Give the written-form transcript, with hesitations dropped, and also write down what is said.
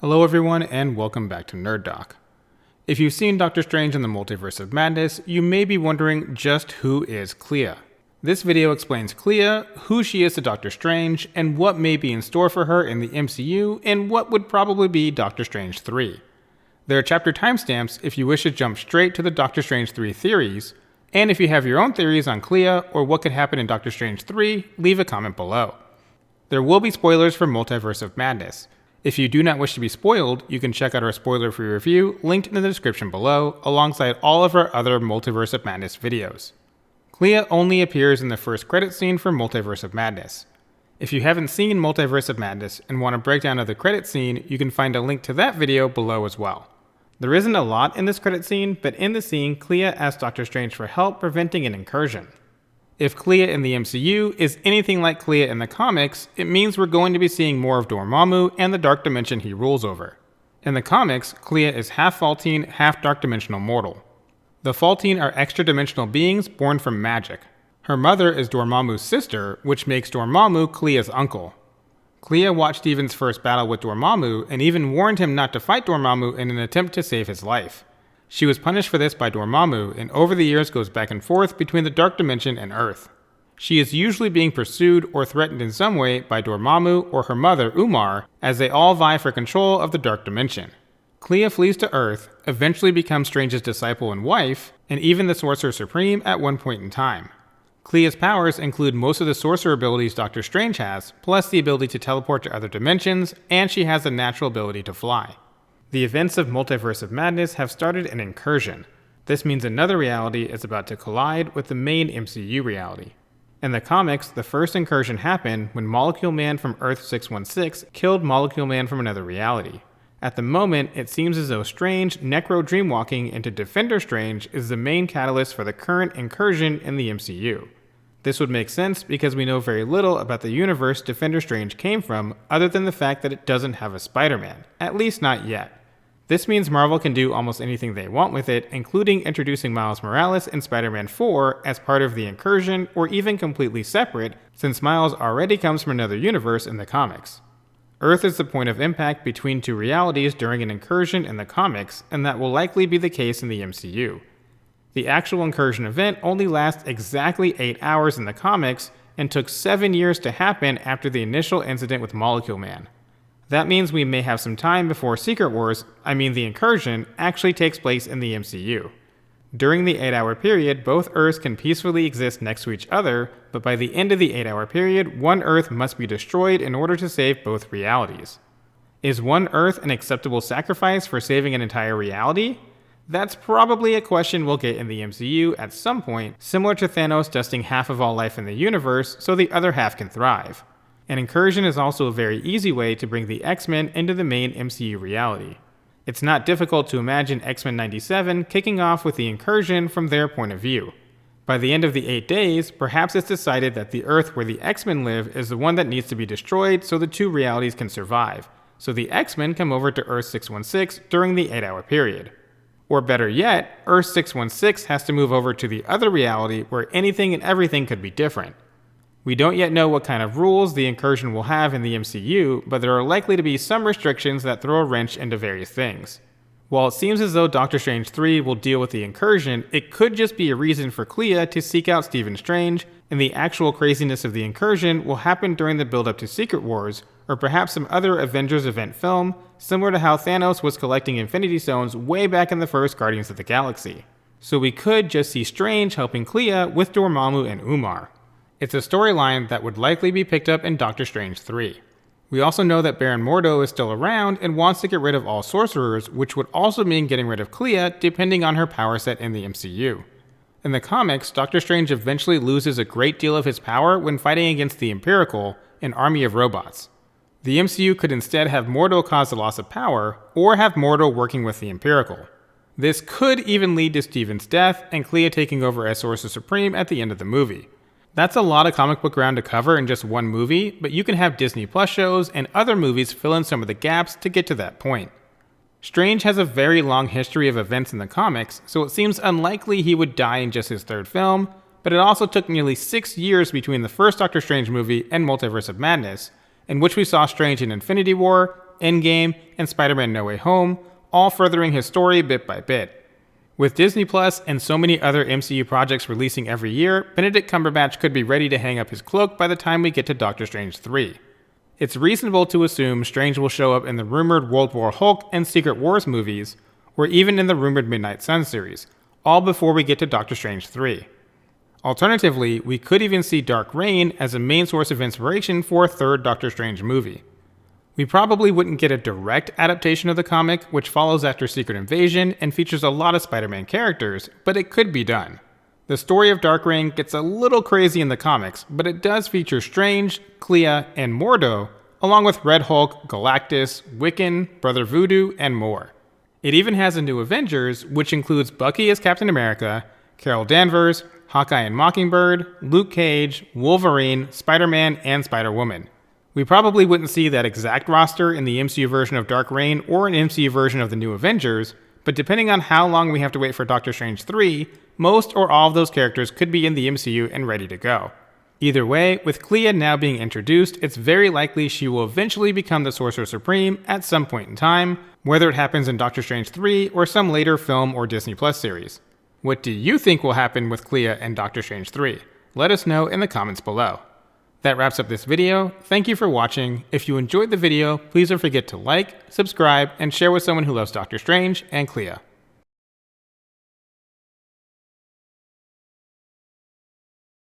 Hello everyone and welcome back to Nerd Doc. If you've seen Doctor Strange in the Multiverse of Madness, you may be wondering just who is Clea. This video explains Clea, who she is to Doctor Strange, and what may be in store for her in the MCU in what would probably be Doctor Strange 3. There are chapter timestamps if you wish to jump straight to the Doctor Strange 3 theories, and if you have your own theories on Clea or what could happen in Doctor Strange 3, leave a comment below. There will be spoilers for Multiverse of Madness. If you do not wish to be spoiled, you can check out our spoiler-free review linked in the description below, alongside all of our other Multiverse of Madness videos. Clea only appears in the first credit scene for Multiverse of Madness. If you haven't seen Multiverse of Madness and want a breakdown of the credit scene, you can find a link to that video below as well. There isn't a lot in this credit scene, but in the scene, Clea asks Doctor Strange for help preventing an incursion. If Clea in the MCU is anything like Clea in the comics, it means we're going to be seeing more of Dormammu and the dark dimension he rules over. In the comics, Clea is half Faultine, half dark dimensional mortal. The Faultine are extra-dimensional beings born from magic. Her mother is Dormammu's sister, which makes Dormammu Clea's uncle. Clea watched Steven's first battle with Dormammu and even warned him not to fight Dormammu in an attempt to save his life. She was punished for this by Dormammu, and over the years goes back and forth between the Dark Dimension and Earth. She is usually being pursued or threatened in some way by Dormammu or her mother Umar, as they all vie for control of the Dark Dimension. Clea flees to Earth, eventually becomes Strange's disciple and wife, and even the Sorcerer Supreme at one point in time. Clea's powers include most of the sorcerer abilities Doctor Strange has, plus the ability to teleport to other dimensions, and she has the natural ability to fly. The events of Multiverse of Madness have started an incursion. This means another reality is about to collide with the main MCU reality. In the comics, the first incursion happened when Molecule Man from Earth 616 killed Molecule Man from another reality. At the moment, it seems as though Strange necro-dreamwalking into Defender Strange is the main catalyst for the current incursion in the MCU. This would make sense because we know very little about the universe Defender Strange came from other than the fact that it doesn't have a Spider-Man, at least not yet. This means Marvel can do almost anything they want with it, including introducing Miles Morales in Spider-Man 4 as part of the incursion or even completely separate, since Miles already comes from another universe in the comics. Earth is the point of impact between two realities during an incursion in the comics, and that will likely be the case in the MCU. The actual incursion event only lasts exactly 8 hours in the comics and took 7 years to happen after the initial incident with Molecule Man. That means we may have some time before the incursion, actually takes place in the MCU. During the 8-hour period, both Earths can peacefully exist next to each other, but by the end of the 8-hour period, one Earth must be destroyed in order to save both realities. Is one Earth an acceptable sacrifice for saving an entire reality? That's probably a question we'll get in the MCU at some point, similar to Thanos dusting half of all life in the universe so the other half can thrive. An incursion is also a very easy way to bring the X-Men into the main MCU reality. It's not difficult to imagine X-Men 97 kicking off with the incursion from their point of view. By the end of the 8 days, perhaps it's decided that the Earth where the X-Men live is the one that needs to be destroyed so the two realities can survive, so the X-Men come over to Earth 616 during the 8-hour period. Or better yet, Earth 616 has to move over to the other reality where anything and everything could be different. We don't yet know what kind of rules the incursion will have in the MCU, but there are likely to be some restrictions that throw a wrench into various things. While it seems as though Doctor Strange 3 will deal with the incursion, it could just be a reason for Clea to seek out Stephen Strange, and the actual craziness of the incursion will happen during the build-up to Secret Wars, or perhaps some other Avengers event film, similar to how Thanos was collecting Infinity Stones way back in the first Guardians of the Galaxy. So we could just see Strange helping Clea with Dormammu and Umar. It's a storyline that would likely be picked up in Doctor Strange 3. We also know that Baron Mordo is still around and wants to get rid of all sorcerers, which would also mean getting rid of Clea depending on her power set in the MCU. In the comics, Doctor Strange eventually loses a great deal of his power when fighting against the Empirical, an army of robots. The MCU could instead have Mordo cause the loss of power, or have Mordo working with the Empirical. This could even lead to Steven's death and Clea taking over as Sorcerer Supreme at the end of the movie. That's a lot of comic book ground to cover in just one movie, but you can have Disney Plus shows and other movies fill in some of the gaps to get to that point. Strange has a very long history of events in the comics, so it seems unlikely he would die in just his third film, but it also took nearly 6 years between the first Doctor Strange movie and Multiverse of Madness, in which we saw Strange in Infinity War, Endgame, and Spider-Man No Way Home, all furthering his story bit by bit. With Disney Plus and so many other MCU projects releasing every year, Benedict Cumberbatch could be ready to hang up his cloak by the time we get to Doctor Strange 3. It's reasonable to assume Strange will show up in the rumored World War Hulk and Secret Wars movies, or even in the rumored Midnight Suns series, all before we get to Doctor Strange 3. Alternatively, we could even see Dark Reign as a main source of inspiration for a third Doctor Strange movie. We probably wouldn't get a direct adaptation of the comic, which follows after Secret Invasion and features a lot of Spider-Man characters, but it could be done. The story of Dark Reign gets a little crazy in the comics, but it does feature Strange, Clea, and Mordo, along with Red Hulk, Galactus, Wiccan, Brother Voodoo, and more. It even has a new Avengers, which includes Bucky as Captain America, Carol Danvers, Hawkeye and Mockingbird, Luke Cage, Wolverine, Spider-Man, and Spider-Woman. We probably wouldn't see that exact roster in the MCU version of Dark Reign or an MCU version of the New Avengers, but depending on how long we have to wait for Doctor Strange 3, most or all of those characters could be in the MCU and ready to go. Either way, with Clea now being introduced, it's very likely she will eventually become the Sorcerer Supreme at some point in time, whether it happens in Doctor Strange 3 or some later film or Disney Plus series. What do you think will happen with Clea and Doctor Strange 3? Let us know in the comments below. That wraps up this video. Thank you for watching. If you enjoyed the video, please don't forget to like, subscribe, and share with someone who loves Doctor Strange and Clea.